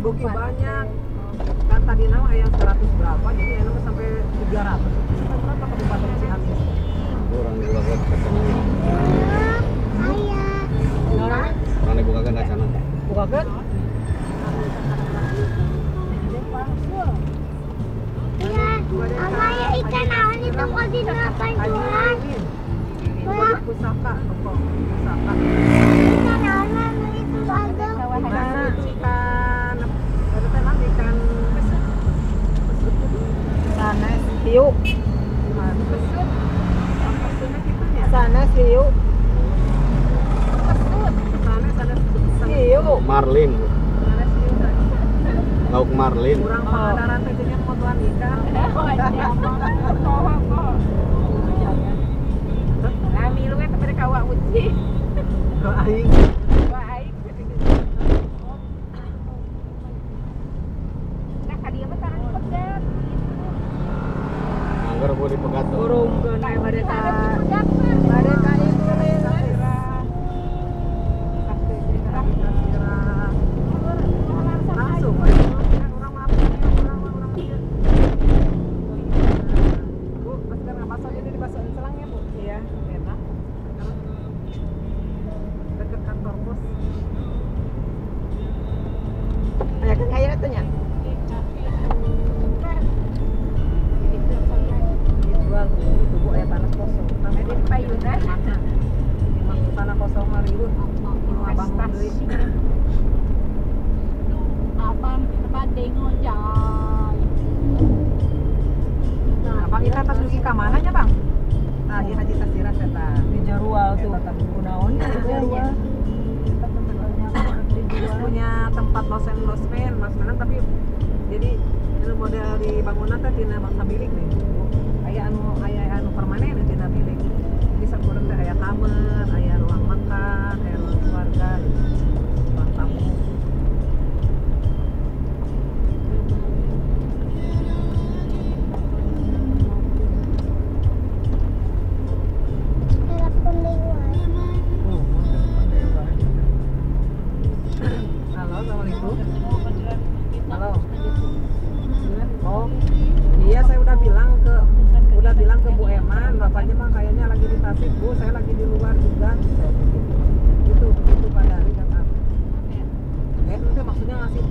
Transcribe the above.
Oke banyak. Kan tadi nama yang 100 berapa, jadi yang nama sampai 300. Berapa kabupaten Ciamis? Orang juga kan kacana. Orang ibu kagak kacana. Buka kan? Amaya ikan awan itu kok dinapain Tuhan? Pusaka, pusaka. Ikan awan itu ada. Ikan, ada teman ikan sana hiu. Sana hiu. Hiu. Marlin. Lauk marlin. Kurang pengandaran tentunya kebutuhan ikan. Kami lu kan kepada kawak uci. Ke aing. Baik. Nah, kali mah sarang dipegat. Anggar boleh dipegat. Burung ke naik mereka. Dipegat. Mereka itu langsung. Orang orang dia. Bu, masker masak jadi dibasahin selangnya, Bu. Iya, enak. Dekat kantor pos. Ayah kan kaya atunya. Dijual itu Bu, ayah tanah kosong. Tanah Ada di payunan. Emang tanah kosong ngariut. Mau bangun deui. Abang tempat dengon jay. Nah, Bang Ita pas dugi ka mana nya, Bang? Nah, ieu Haji Tasirah eta. Di Jarual tuh. Eta kunaon ya di Jarual. Terus punya tempat losen-losen, Mas Menang tapi jadi itu model di bangunan teh tina bangsa bilik nih. Aya anu permanen tina bilik. Bisa kurang teh aya kamar, aya ruang makan, aya ruang keluarga, ruang tamu. Telepon lewat. Halo, assalamualaikum. Halo. Oh, iya saya udah bilang ke Bu Eman, bapaknya mah kayaknya lagi di Tasik Bu, saya lagi di luar juga. Gitu Pak Dari kata. Itu maksudnya ngasih